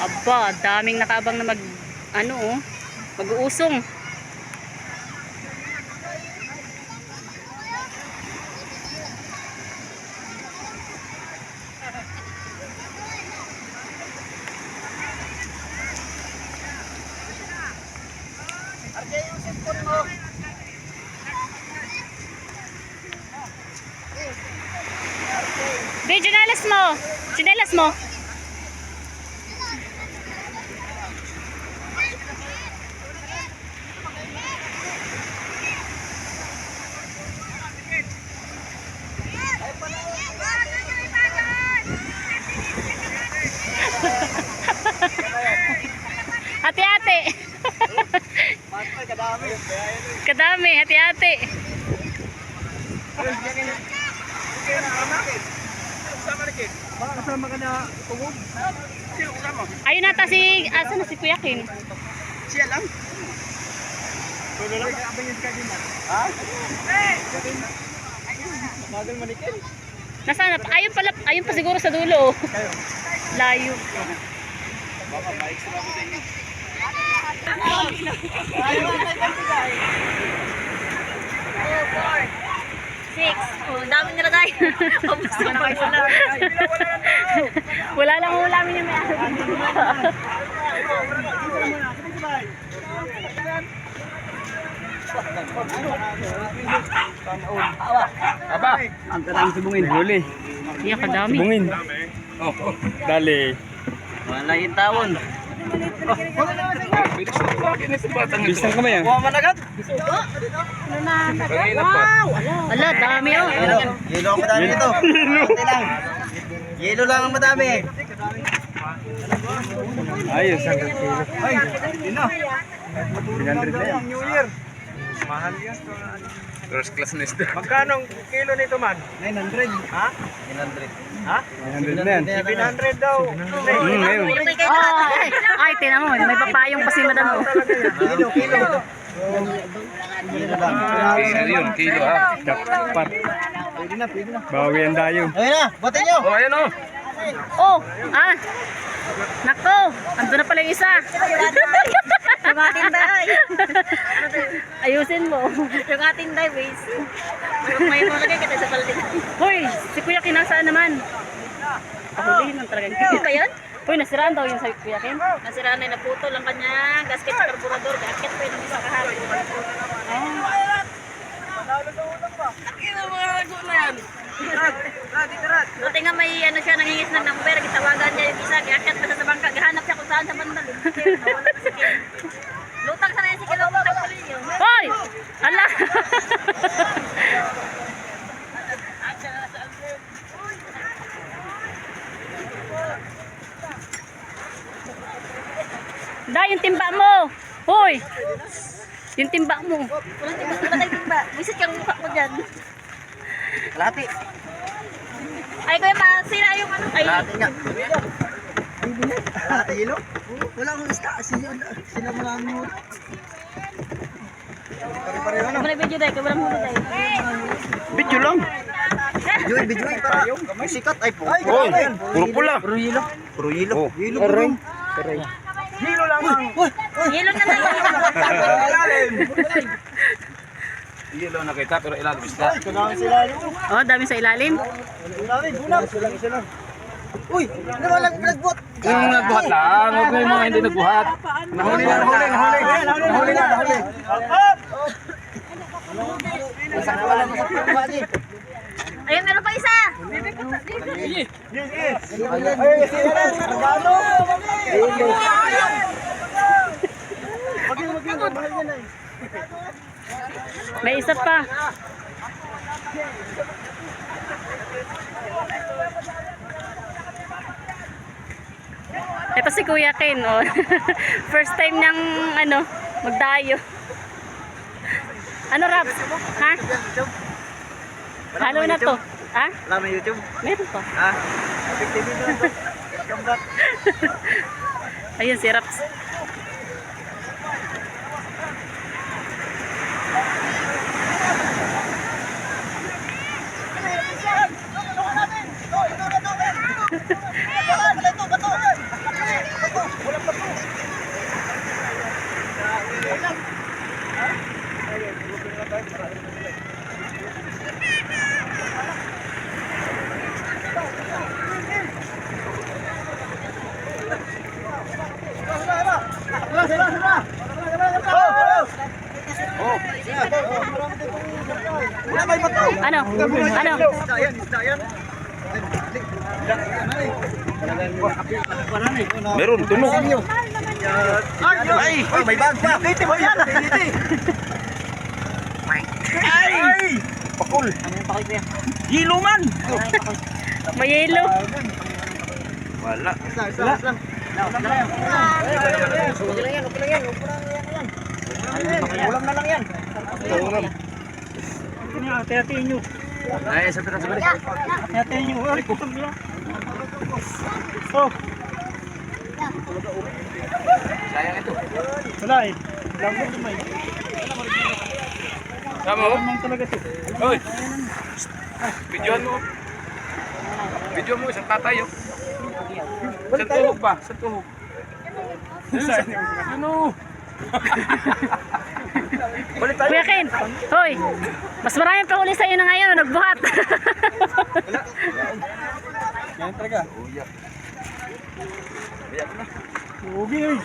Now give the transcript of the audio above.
Aba, daming nakaabang na mag-uusong. Di, tsinelas mo. Tsinelas mo. Hati-hati. Kadami, hati-hati. Kasama ka na tungog? Sino kasama? Ayun nata si, asa na si Kuya Kin? Siya lang? Tulo lang? Abangin ka din ha? Magal manikin? Nasaan? Ayun pa siguro sa dulo. Layo. Baka ma-extra mo din yun. Six. Oh, dami nila tayo. Wala lang ulamin yung may Aba, ang kadami sibungin. Huli. Iya, kadami. Sibungin. Oh, dali. Wala yung tawon. Bisang kamay ah. Kuha man agad. Wow! Ala, dami oh. Yelo ang madami ito. Konti lang. Yelo lang ang madami. Ayos, ang kilo. Ay, hindi na. 300 na yan. New Year. Mahal yan. First class na isda. Magkano ang kilo nito man? 900. Ha? 900. Ha? 900 na yan. 700 daw. Ngayon. Ay, tinan mo. May papayong pa si madam mo. Kilo. Kilo lang. Kilo yun, kilo ha. Jackpot. Pwede na. Bawian tayo. Ayun na, butin nyo. Oh, ayan oh. Oh, nako. Ando na pala yung isa. Yung ating day. Ayusin mo. Yung ating day, waste. May mulagay kita sa paldi. Hoy, si Kuya Kin nasaan naman? Pahulihin lang talaga. Ano ba yun? Hoy, nasiraan daw yung sa Kuya Kin. Nasira na yung naputo lang kanya. Gasket sa karburador. Gasket pa yung isa kahapon. Akin ang mga lago na yan. Buti nga may ano siya, nangingis ng number. Gitawagan niya yung isa. Gasket pa siya sa bangka. Gahanap siya kung saan sa bandal. Nawala pa si Kim. Lutang sana yung si Kilo. Lutang pala yun. Hoy! Ala! Da, yung timba mo! Hoy! Yung timba mo. Walang timba. Wala tayong timba. Wisit kang mukha ko dyan. Lati. Ay, kuya, masira yung ano. Ay, Lati nga. Lati yelo? Wala akong isda. Sila mga mo. wala na video dahil. Wala muna dahil. Video lang. Bijoy para. Sikat ay po. Oh, puro pula. Puro yelo. Puro yelo. Oh, Yelo. Hilo lang. Yelo na lang. Hilo na kita pero ilalim isda. Oh, dami sa ilalim. Uy, nawalag nagbuhat. Yung nagbuhat lang, huwag na yung mga hindi nagbuhat. Nahuli na. Ayun, meron pa isa. May isa pa. Ito si Kuya Ken, oh. First time niyang magdayo. Ano, Raps? Ha? Halo na to. Ha? Wala mo YouTube? Meron pa. Ha? TV na to. Come back. Ayun si Raps. Ano? Ano? Meron, tunog. Ay, may bag pa. Dito mo yan. Ay! Pakul. Ano yung pakit niya? Hilo man. May yelo. Wala. Isa lang. Okay lang yan. Ulam na lang yan. Hati-hatiin nyo. Ay, sabi. Hati-hatiin nyo. Ay, kutom nyo. Oh. Sayang ito. Wala eh. Lang ko tumay. Sama mo? Lang talaga ito. Hoy. Videoan mo. Video mo isang tatay oh. Isang tuhog ba? Isang tuhog. Ano? Balik tayo. Kuya Ken, hoy, mas marami pa uli sa'yo na ngayon, nagbuhat. Yan talaga. Uyak na. Ugi eh.